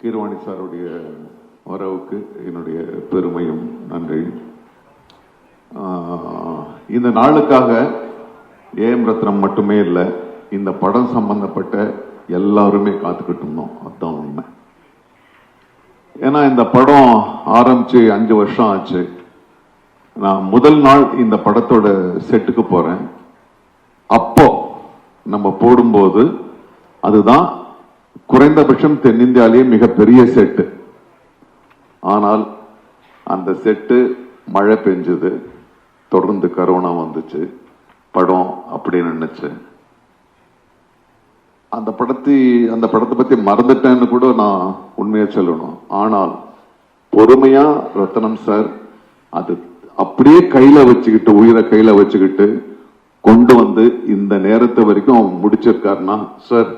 கீரவாணி சாருடைய வரவுக்கு என்னுடைய பெருமையும் நன்றி. இந்த நாளுக்காக ஏஎம் ரத்னம் மட்டுமே இல்லை, இந்த படம் சம்பந்தப்பட்ட எல்லாருமே காத்துக்கிட்டு இருந்தோம். அதுதான் உண்மை. ஏன்னா இந்த படம் ஆரம்பிச்சு 5 வருஷம் ஆச்சு. நான் முதல் நாள் இந்த படத்தோட செட்டுக்கு போறேன். அப்போ நம்ம போடும்போது அதுதான் குறைந்தபட்சம் தென்னிந்தியாலேயே மிகப்பெரிய செட்டு. ஆனால் அந்த செட்டு மழை பெஞ்சது, தொடர்ந்து கரோனா வந்துச்சு, படம் அப்படி நினைச்சு அந்த படத்தை பத்தி மறந்துட்டேன்னு கூட நான் உண்மையா சொல்லணும். ஆனால் பொறுமையா ரத்னம் சார் அது அப்படியே கையில வச்சுக்கிட்டு, உயிரை கையில வச்சுக்கிட்டு கொண்டு வந்து இந்த நேரத்தை வரைக்கும் அவன் முடிச்சிருக்காருன்னா சார்,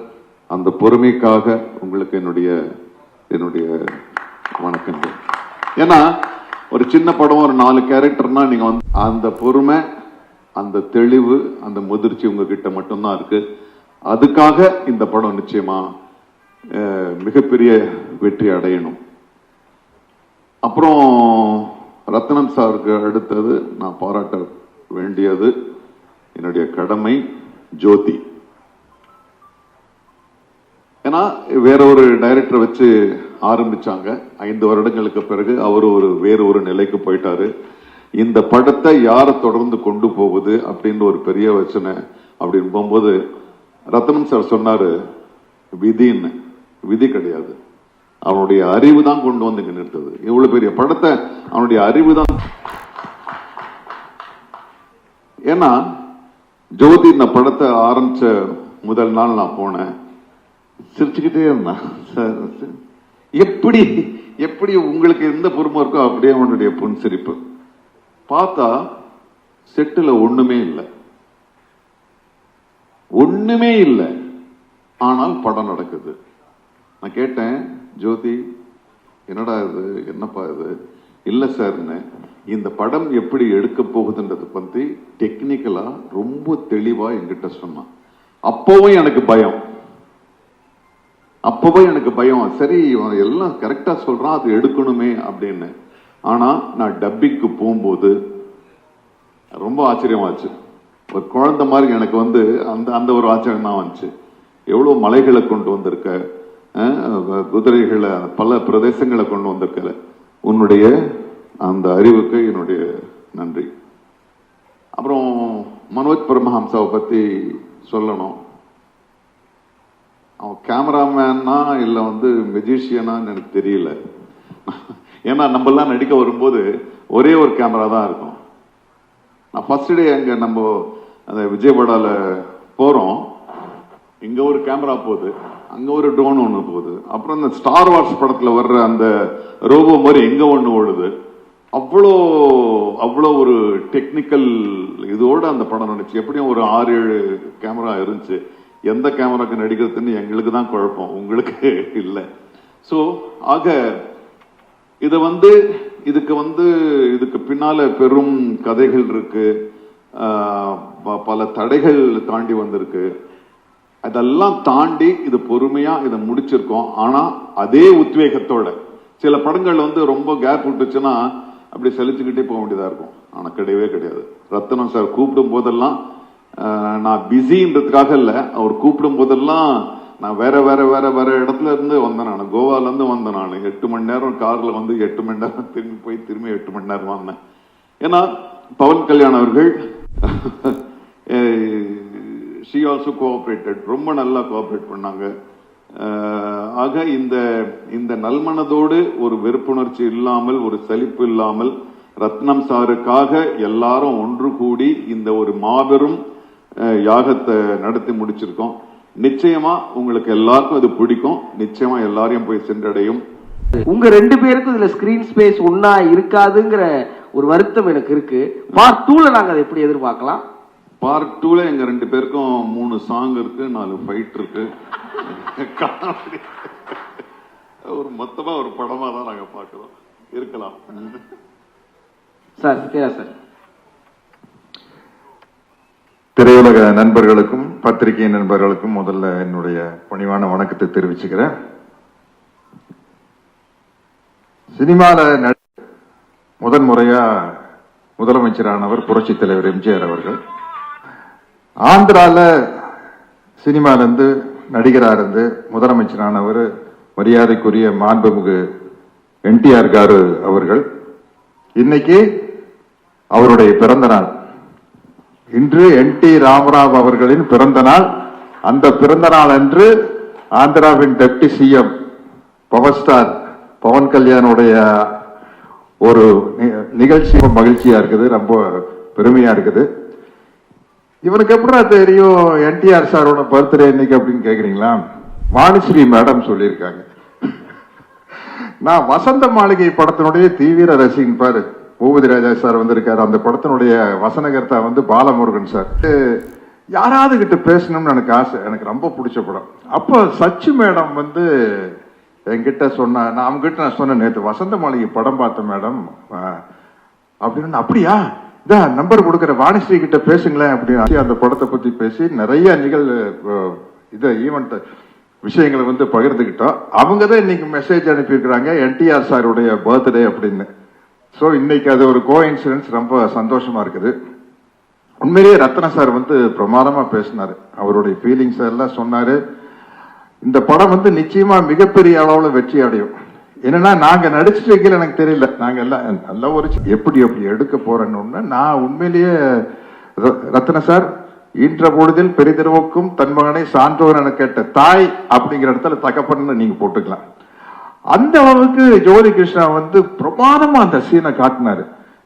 அந்த பொறுமைக்காக உங்களுக்கு என்னுடைய வணக்கங்கள். ஏன்னா ஒரு சின்ன படம், ஒரு 4 கேரக்டர்னா நீங்க வந்து அந்த பொறுமை, அந்த தெளிவு, அந்த முதிர்ச்சி உங்ககிட்ட மட்டும்தான் இருக்கு. அதுக்காக இந்த படம் நிச்சயமா மிகப்பெரிய வெற்றி அடையணும். அப்புறம் ரத்னம் சாருக்கு அடுத்தது நான் பாராட்ட வேண்டியது என்னுடைய கடமை ஜோதி. ஏன்னா வேற ஒரு டைரக்டர் வச்சு ஆரம்பிச்சாங்க. 5 வருடங்களுக்கு பிறகு அவரு வேற ஒரு நிலைக்கு போயிட்டாரு. இந்த படத்தை யாரை தொடர்ந்து கொண்டு போகுது அப்படின்னு ஒரு பெரிய வச்சனை அப்படின்னு போகும்போது ரத்னம் சார் சொன்னாரு, விதின்னு. விதி கிடையாது, அவனுடைய அறிவு தான் கொண்டு வந்து இங்க நிறுத்தது. இவ்வளவு பெரிய படத்தை அவனுடைய அறிவு தான். ஏன்னா ஜோதி இந்த படத்தை ஆரம்பிச்ச முதல் நாள் நான் போனேன், சிரிச்சுக்கிட்டே இருந்தான். எப்படி உங்களுக்கு எந்த பொறுமை இருக்கோ அப்படியே அவனுடைய புன்சிரிப்பு. பார்த்தா செட்டுல ஒண்ணுமே இல்லை, ஆனால் படம் நடக்குது. நான் கேட்டேன், ஜோதி என்னடா இது, என்னப்பா இது? இல்ல சார்ன்னு, இந்த படம் எப்படி எடுக்க போகுதுன்றது பத்தி டெக்னிக்கலா ரொம்ப தெளிவா என்கிட்ட சொன்னான். அப்பவும் எனக்கு பயம், சரி எல்லாம் கரெக்டா சொல்றான், அது எடுக்கணுமே அப்படின்னு. ஆனா நான் டப்பிங்க்கு போகும்போது ரொம்ப ஆச்சரியமாச்சு. ஒரு குழந்தை மாதிரி எனக்கு வந்து அந்த ஒரு ஆச்சரியம் தான் வந்துச்சு. எவ்வளவு மலைகளை கொண்டு வந்திருக்க, குதிரைகளை பல பிரதேசங்களை கொண்டு வந்திருக்க, உன்னுடைய அந்த அறிவுக்கு என்னுடைய நன்றி. அப்புறம் மனோஜ் பரமஹம்சாவை பத்தி சொல்லணும். அவன் கேமராமேனா இல்ல வந்து மெஜிஷியனான்னு எனக்கு தெரியல. ஏன்னா நம்ம எல்லாம் நடிக்க வரும்போது ஒரே ஒரு கேமரா தான் இருக்கும். நான் ஃபர்ஸ்ட் டே அங்க நம்ம அந்த விஜயவாடால போறோம், இங்க ஒரு கேமரா போகுது, அங்க ஒரு ட்ரோன் ஒண்ணு போகுது, அப்புறம் இந்த ஸ்டார் வார்ஸ் படத்துல வர்ற அந்த ரோபோ மாதிரி எங்க ஒண்ணு ஓடுது. அவ்வளோ ஒரு டெக்னிக்கல் இதோட அந்த படம் நடிச்சு. எப்படியும் ஒரு 6-7 கேமரா இருந்துச்சு. எந்த கேமராக்கு நடிக்கிறதுன்னு எங்களுக்கு தான் குழப்பம், உங்களுக்கு இல்லை. சோ ஆக இதுக்கு பின்னால பெரும் கதைகள் இருக்கு, பல தடைகள் தாண்டி வந்திருக்கு. அதெல்லாம் தாண்டி இது பொறுமையா இதை முடிச்சிருக்கோம். ஆனா அதே உத்வேகத்தோட சில படங்கள் வந்து ரொம்ப கேப் விட்டுச்சுன்னா அப்படி செலுத்திக்கிட்டே போக வேண்டியதா இருக்கும். ஆனா கிடையவே கிடையாது. ரத்னம் சார் கூப்பிடும் போதெல்லாம் நான் பிஸின்றதுக்காக இல்ல, அவர் கூப்பிடும் போதெல்லாம் நான் வேற இடத்துல இருந்து வந்தேன். நான் கோவால இருந்து வந்தேன். நான் 8 மணி நேரம் கார்ல வந்து 8 மணி நேரம் திரும்பி 8 மணி நேரம் வந்தேன். ஏன்னா பவன் கல்யாண் அவர்கள் she also cooperated, ரொம்ப நல்லா கோஆபரேட் பண்ணாங்க. ஆக இந்த நல்மனதோடு ஒரு வெறுப்புணர்ச்சி இல்லாமல், ஒரு சலிப்பு இல்லாமல் ரத்னம் சாருக்காக எல்லாரும் ஒன்று கூடி இந்த ஒரு மாபெரும் யாகத்தை நடத்தி முடிச்சிருக்கோம். நிச்சயமா உங்களுக்கு எல்லாருக்கும் அது பிடிக்கும், நிச்சயமா எல்லாரையும் போய் சென்றடையும். உங்க 2 பேருக்கும் இதுல ஸ்கிரீன் ஸ்பேஸ் ஒன்னா இருக்காதுங்கிற ஒரு வருத்தம் எனக்கு இருக்கு. பார்ட் 2ல நாங்க அதை எப்படி எதிர்பார்க்கலாம்? பார்ட் 2ல எங்க 2 பேருக்கும் 3 சாங் இருக்கு, 4 ஃபைட் இருக்கு. ஒரு மொத்தமா ஒரு படமா தான் நாங்க பார்க்கிறோம். இருக்கலாம் சார். சார், திரையுலக நண்பர்களுக்கும் பத்திரிகை நண்பர்களுக்கும் முதல்ல என்னுடைய பணிவான வணக்கத்தை தெரிவிச்சுக்கிறேன். சினிமால முதன் முறையா முதலமைச்சரானவர் புரட்சி தலைவர் எம்ஜிஆர் அவர்கள். ஆந்திரால சினிமால இருந்து நடிகரா இருந்து முதலமைச்சரானவர் மரியாதைக்குரிய மாண்புமிகு NTR காரு அவர்கள். இன்னைக்கு அவருடைய பிறந்த நாள். இன்று NT ராமராவ் அவர்களின் பிறந்த நாள். அந்த பிறந்த நாள் அன்று ஆந்திராவின் deputy CM power star Pawan கல்யாணுடைய ஒரு நிகழ்ச்சி மகிழ்ச்சியா இருக்குது, ரொம்ப பெருமையா இருக்குது. இவனுக்கு எப்படா தெரியும் NTR சாரோட பர்த்டே இன்னைக்கு அப்படின்னு கேக்குறீங்களா? வாணிஸ்ரீ மேடம் சொல்லியிருக்காங்க. நான் வசந்த மாளிகை படத்தினுடைய தீவிர ரசிகன் பாரு. பூபதி ராஜா சார் வந்திருக்காரு. அந்த படத்தினுடைய வசனகர்த்தா பாலமுருகன் சார். யாராவது கிட்ட பேசணும்னு எனக்கு ஆசை. எனக்கு ரொம்ப பிடிச்ச படம். அப்போ சச்சு மேடம் என்கிட்ட சொன்ன, நான் அவங்க கிட்ட நான் சொன்னேன், நேற்று வசந்த மாளிகை படம் பார்த்தேன் மேடம் அப்படின்னு. அப்படியா, இதான் நம்பர் கொடுக்குற, வாணிஸ்ரீ கிட்ட பேசுங்களேன் அப்படின்னு. அந்த படத்தை பத்தி பேசி நிறைய ஈவெண்ட் விஷயங்களை பகிர்ந்துகிட்டோம். அவங்க தான் இன்னைக்கு மெசேஜ் அனுப்பியிருக்கிறாங்க NTR சாருடைய பர்த்டே அப்படின்னு. ஸோ இன்னைக்கு அது ஒரு கோஇன்சிடென்ஸ், ரொம்ப சந்தோஷமா இருக்குது. உண்மையிலேயே ரத்ன சார் பிரமாதமா பேசினாரு. அவருடைய ஃபீலிங்ஸ் எல்லாம் சொன்னாரு. இந்த படம் நிச்சயமா மிகப்பெரிய அளவுல வெற்றி அடையும். என்னன்னா, நாங்க நடிச்சுட்டு வைக்கல, எனக்கு தெரியல, நாங்க எல்லாம் நல்ல ஒரு எப்படி எடுக்க போறேன்னு நான் உண்மையிலேயே ரத்ன சார் ஈன்ற பொழுதில் பெரிதிருவுக்கும் தன் மகனை சான்றோர் என கேட்ட தாய் அப்படிங்கிற இடத்துல தகப்பன்னு நீங்க போட்டுக்கலாம். அந்த அளவுக்கு ஜோதி கிருஷ்ணா பிரமாதமா அந்த சீனை காட்டினாரு.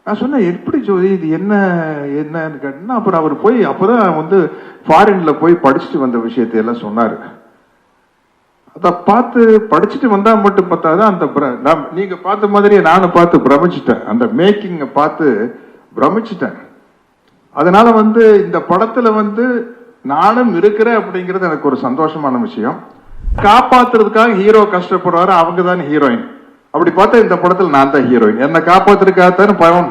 நான் சொன்னேன், எப்படி ஜோதி இது என்னன்னு கேட்டா, அப்புறம் அவர் போய் அப்பதான் ஃபாரின்ல போய் படிச்சுட்டு வந்த விஷயத்தை எல்லாம் சொன்னாரு. அத பார்த்து படிச்சுட்டு வந்தா மட்டும் பார்த்தாது, அந்த நீங்க பார்த்த மாதிரியே நானும் பார்த்து பிரமிச்சிட்டேன். அந்த மேக்கிங்க பார்த்து பிரமிச்சிட்டேன். அதனால இந்த படத்துல நானும் இருக்கிறேன் அப்படிங்கிறது எனக்கு ஒரு சந்தோஷமான விஷயம். காப்பாத்துறதுக்காக ஹீரோ கஷ்டப்படுறாரு, அவங்க தான் ஹீரோயின். அப்படி பார்த்தா இந்த படத்துல நான் தான் ஹீரோயின். என்ன காப்பாத்துறதுக்காகத்தான் பவன்.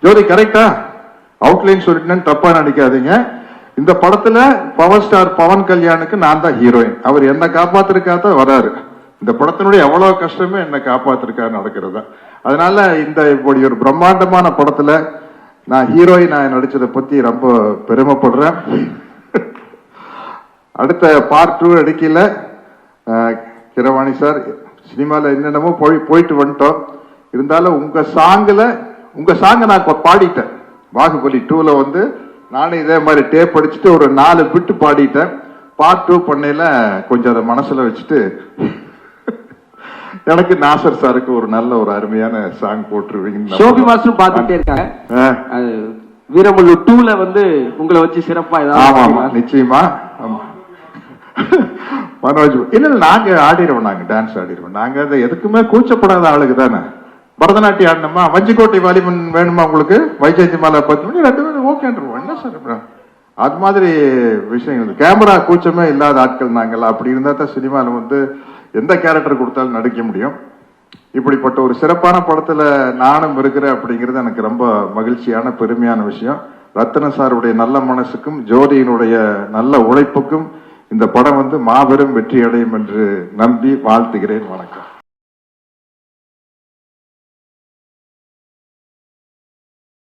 ஜோதி கரெக்டா அவுட்லைன் சொல்லிட்டேன்னு தப்பா நினைக்காதீங்க. இந்த படத்துல பவர் ஸ்டார் பவன் கல்யாணுக்கு நான் தான் ஹீரோயின். அவர் என்ன காப்பாத்துறதுக்காகத்தான் வராரு. இந்த படத்தினுடைய எவ்வளவு கஷ்டமே என்ன காப்பாத்துறதுக்காக நடக்கிறது. அதனால இந்த இப்படி ஒரு பிரம்மாண்டமான படத்துல நான் ஹீரோயின் நடிச்சதை பத்தி ரொம்ப பெருமைப்படுறேன். அடுத்த பார்ட் 2 எடுக்கல. கிரவாணி சார் சினிமால என்னென்னமோ போயிட்டு வந்துட்டோம். இருந்தாலும் உங்க சாங்க நான் பாடிட்டேன். பாகுபலி 2ல நானே இதே மாதிரி டேப் அடிச்சுட்டு ஒரு 4 பிட்டு பாடிட்டேன். பார்ட் 2 பண்ணையில கொஞ்சம் அதை மனசுல வச்சுட்டு எனக்கு நாசர் சாருக்கு ஒரு நல்ல ஒரு அருமையான சாங் போட்டுருவீங்க. ஷோபி மாஸ்டரும் பார்த்துட்டே இருக்காங்க. வீரமல்லு 2ல உங்களை வச்சு சிறப்பா ஆமா நிச்சயமா. மனோஜ் இல்ல, நாங்க ஆடிடுவோம், நாங்க டான்ஸ் ஆடிடுவோம். நாங்க அதை எதுக்குமே கூச்சப்படாத ஆளுக்கு தானே. பரதநாட்டியம் ஆடணுமா, வஞ்சிக்கோட்டை வாலிபன் வேணுமா உங்களுக்கு, வைஜெயந்தி மாலா 10 மணி 2 பேரும் ஓகேன்றோம். என்ன சார் அது மாதிரி விஷயங்கள். கேமரா கூச்சமே இல்லாத ஆட்கள் நாங்கள். அப்படி இருந்தா தான் சினிமாவில் எந்த கேரக்டர் கொடுத்தாலும் நடிக்க முடியும். இப்படிப்பட்ட ஒரு சிறப்பான படத்துல நானும் இருக்கிறேன் அப்படிங்கிறது எனக்கு ரொம்ப மகிழ்ச்சியான பெருமையான விஷயம். ரத்ன சாருடைய நல்ல மனசுக்கும் ஜோதியினுடைய நல்ல உழைப்புக்கும் இந்த படம் மாபெரும் வெற்றி அடையும் என்று நம்பி வாழ்த்துகிறேன். வணக்கம்.